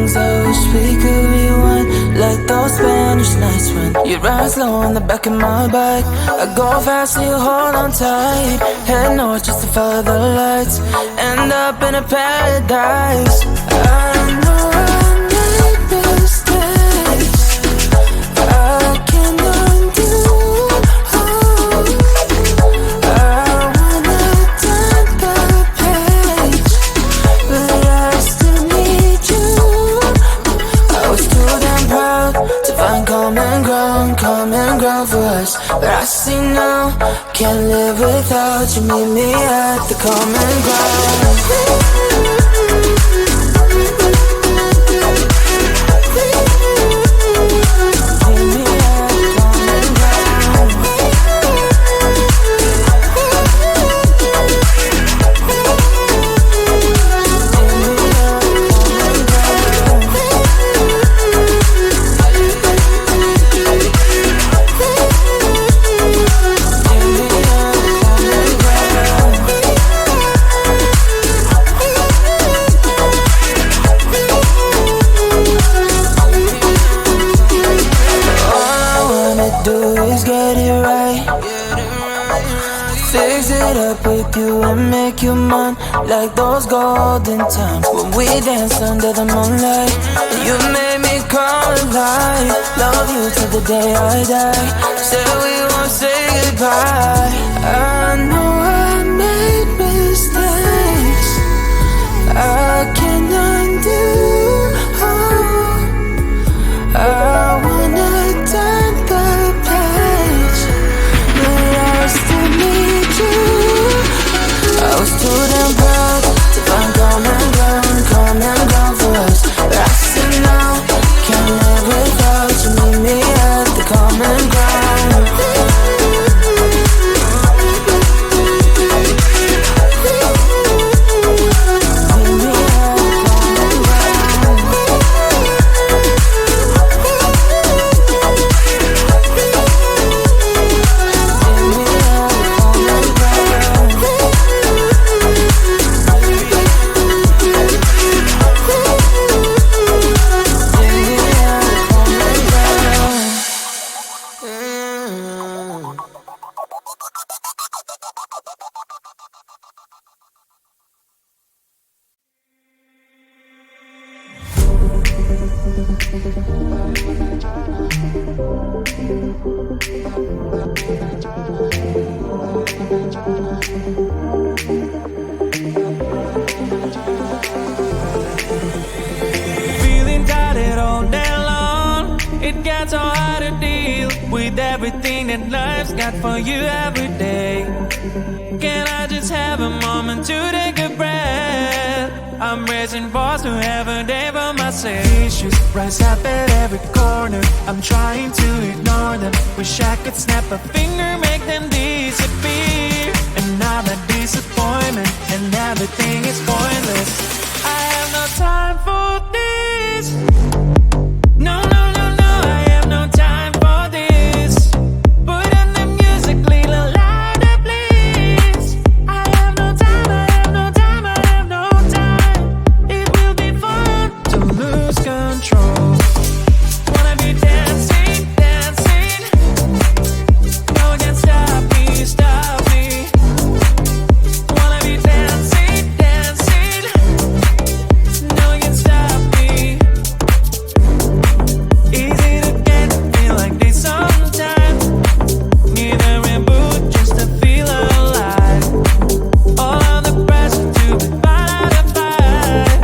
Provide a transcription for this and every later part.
things I wish we could rewind, like those Spanish nights when you ride slow on the back of my bike. I go fast so you hold on tight. Head north just to follow the lights, end up in a paradise. I know I made mistakes I can't undo. Common ground for us, but I see now, can't live without you. Meet me at the common ground. Make you mine, like those golden times when we danced under the moonlight. You made me come alive. Love you till the day I die. Said we won't say goodbye. I know I made mistakes I can't undo. I wanna turn the page, but I still need you. I was too damn proud to find common ground for us, but I see now, can't live without you. Meet me at the common ground. Feeling tired all day long, it gets so hard to deal with everything that life's got for you every day. Can I just have a moment to take a breath? I'm raising balls to have a day for myself. Issues rise up at every corner, I'm trying to ignore them. Wish I could snap a finger, make them disappear. And now that disappointment and everything is pointless. I have no time for this. No, no, no, no, I have no time for this. Put on the music, little louder, please. I have no time, I have no time, I have no time. It will be fun to lose control. Wanna be dancing, dancing. No one can stop me, stop me. Wanna be dancing, dancing. No one can stop me. Easy to get, feel like this sometimes. Need a reboot just to feel alive. All of the pressure to be part of the fight,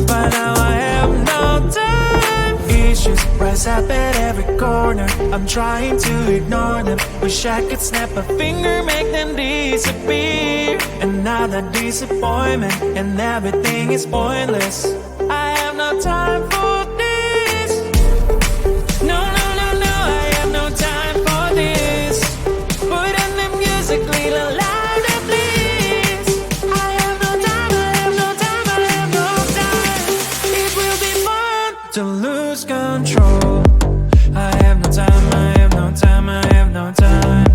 but now I have no time. Issues rise up at every corner, I'm trying to ignore them. Wish I could snap a finger, make them disappear. And now that disappointment and everything is pointless. I have no time for this. No, no, no, no, I have no time for this. Put on the music, little louder, please. I have no time, I have no time, I have no time. It will be fun to lose control. I have no time, I have no time, I have no time.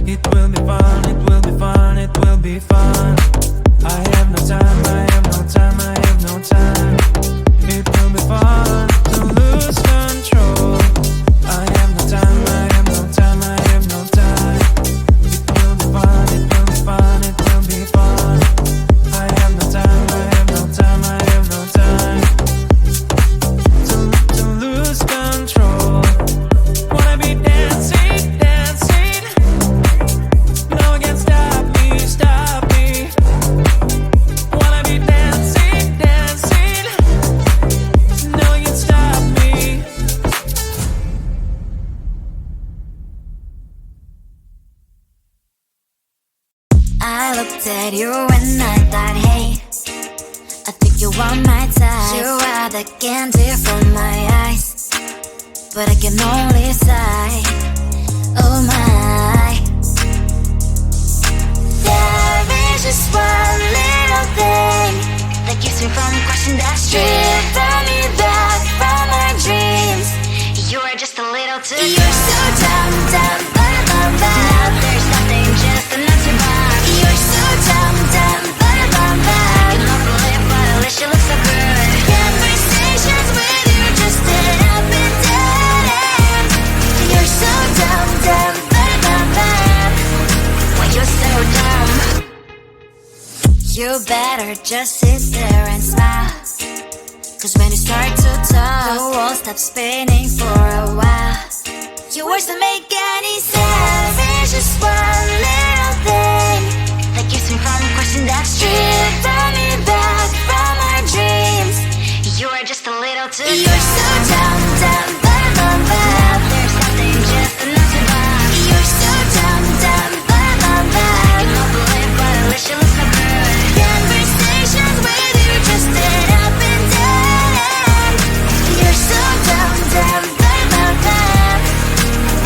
It will be fun, it will be fun, it will be fun. I have no time, I have no time, I have no time. It will be fun. I looked at you and I thought, hey, I think you are my type. You are the candy from my eyes, but I can only sigh, oh my. There is just one little thing that keeps me from crossing that street. Bring me back from my dreams. You are just a little too good. You're so dumb, dumb, now there's nothing, just enough to buy. You're so dumb, dumb, I can not believe, but at least you look so good. Conversations with you just end up in dead ends. You're so dumb, dumb, when you're so dumb. You better just sit there and smile, cause when you start to talk, the world stops spinning for a while. Your words don't make any sense. There's just one little thing that keeps me from crossing that street. Bring me back from my dreams. You are just a little too good. You're so dumb, dumb, now there's nothing, just enough to buy. You're so dumb, dumb, I can not believe, but at least you look so good. Conversations with you just end up in dead end. You're so dumb, dumb,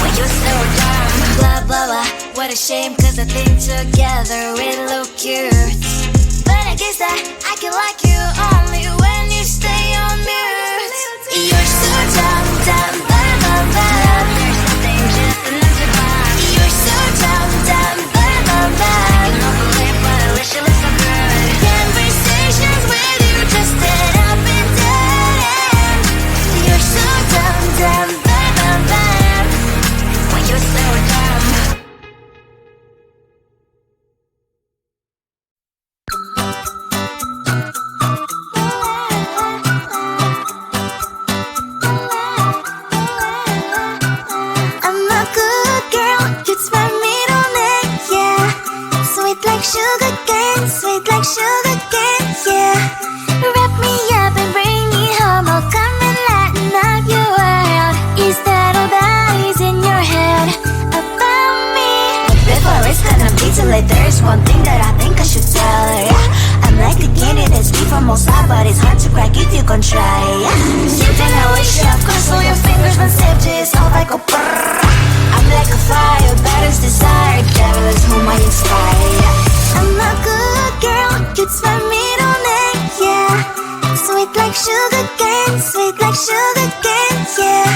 when you're so dumb. Blah, blah, blah, what a shame, cause I think together we look cute. But I guess that I can like you only when you stay on mute. You're so dumb, dumb, there's nothing, just enough to buy. You're so dumb, dumb, I can not believe, but at least you look so good. Conversations with you just end up in dead end. You're so dumb, dumb, when you're so dumb. I'm a good girl, it's my middle name, yeah. Sweet like sugar cane, sweet like sugar cane, yeah. Wrap me up and bring me home, I'll come and lighten up your world. Is that all that is in your head about me? But before it's gonna be too late, there's one thing that I think I should tell her, yeah. I'm like the candy that's deep from outside, but it's hard to crack if you can try, yeah. Something I wish you have crossed all your fingers when safety is off, I go brrrr. I'm like a fire, battles desire, devil is whom I inspire, yeah. I'm a good girl, it's my middle name, yeah. Sweet like sugar cane, sweet like sugar cane, yeah.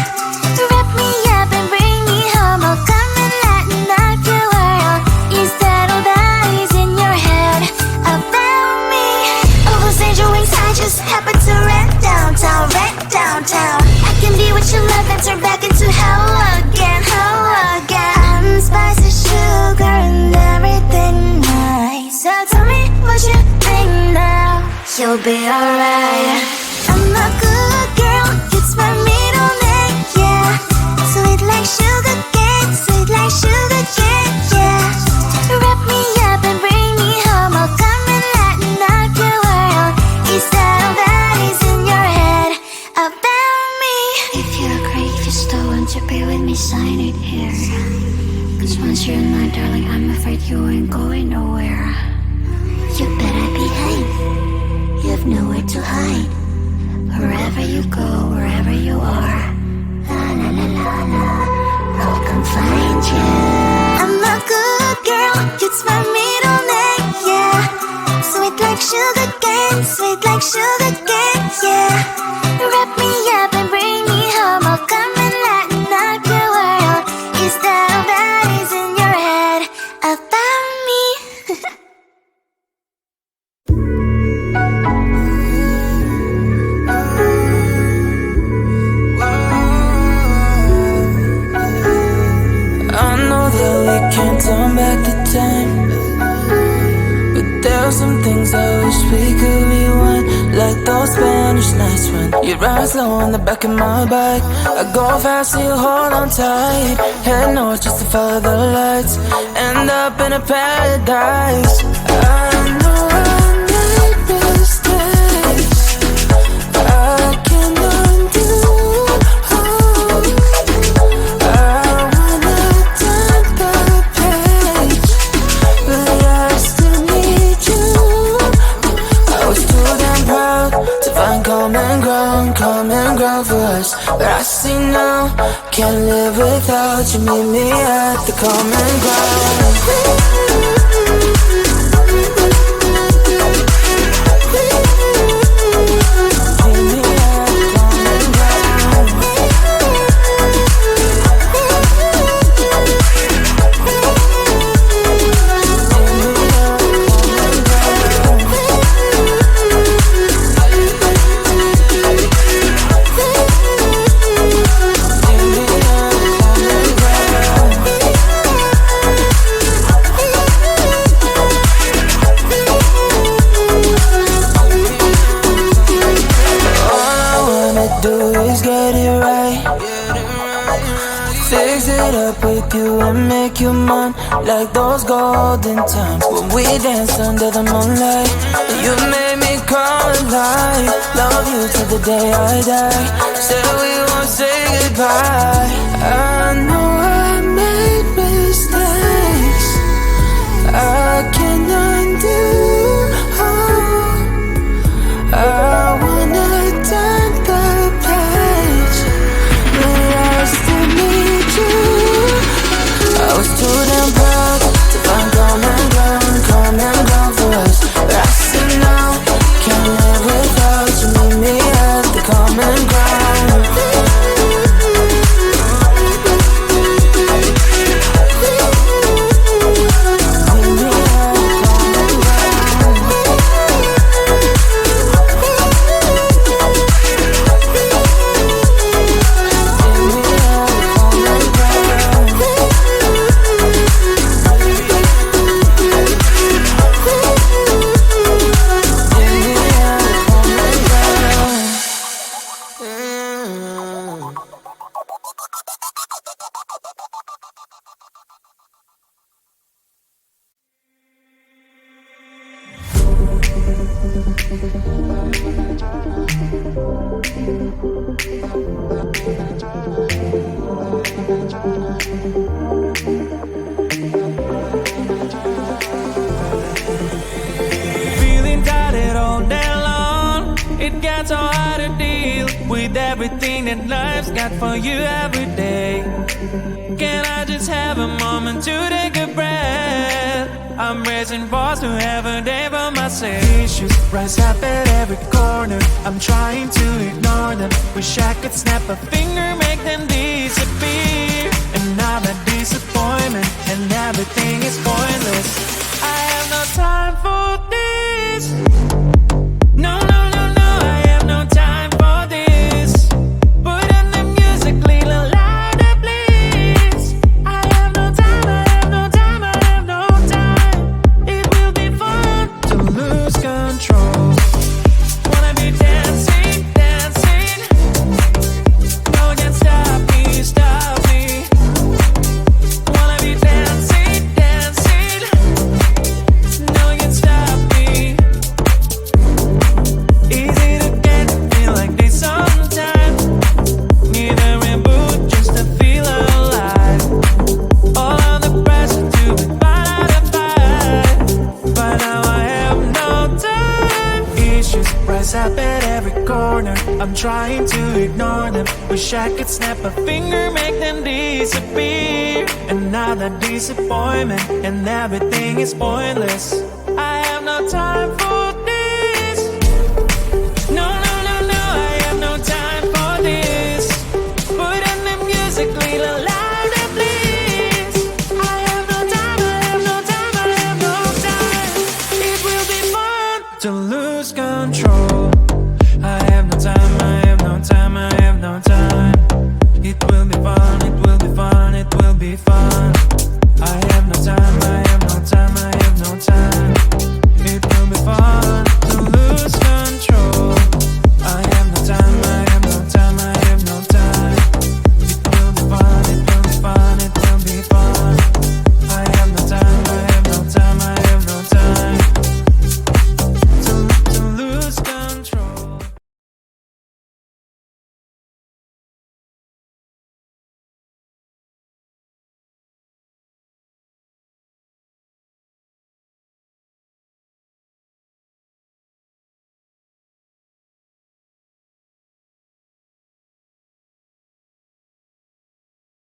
Wrap me up and bring me home, I'll come and lighten up your world. Is that all that is in your head about me? All those angel wings I just happen to rent downtown, rent downtown. I can be what you love and turn back into hell again, hell again. Spicy sugar and everything nice. So tell me what you think now, you'll be alright. I'm a good girl, it's my middle name, yeah. Sweet like sugar cane, sweet like sugar cane, yeah. Wrap me up and bring me home, I'll come and lighten up your world. Is that all that is in your head about me? If you agree, if you still want to be with me, sign it here. Cause once you're mine, darling, I'm afraid you ain't going nowhere. You better behave, you have nowhere to hide. Wherever you go, wherever you are, la la la la la, I'll come find you. I'm a good girl, it's my middle name, yeah. Sweet like sugar cane, sweet like sugar cane, yeah. Wrap me up and bring me home, I'll come and lighten up your world. Is that all that is in your head about me? I know that we can't turn back the time, but there are some things I wish we could rewind. Like those Spanish nights when you ride slow on the back of my bike. I go fast so you hold on tight. Head north just to follow the lights, end up in a paradise. I know I made mistakes, I can undo. I wanna turn the page, but I still can't live without you. Meet me at the common ground. Fix it up with you and make you mine, like those golden times when we danced under the moonlight. You made me come alive. Love you till the day I die. Said we won't say goodbye. I know I made mistakes I can't undo. I wanna turn the page, but I still need you. I was too damn proud to find common ground for us. But I said no, can't live without you. Meet me at the common ground. Feeling tired all day long. It gets so hard to deal with everything that life's got for you every day. Can I just have a moment to take a breath? I'm raising balls to have a day for myself. Issues rise up at every corner. I'm trying to ignore them. Wish I could snap a finger, make them disappear. And now that disappointment and everything is pointless. I have no time for this. No, no, no, no, I have no time for this. Put on the music, little louder, please. I have no time, I have no time, I have no time. It will be fun to lose control. Wanna be dancing, dancing. No one can stop me, stop me. Wanna be dancing, dancing. No one can stop me. Easy to get, feel like this sometimes. Need a reboot just to feel alive. All of the pressure to be fight. But now I have no time. Issues rise up at every corner. I'm trying to ignore them. Wish I could snap a finger, make them disappear. And now that disappointment and everything is pointless. I have no time for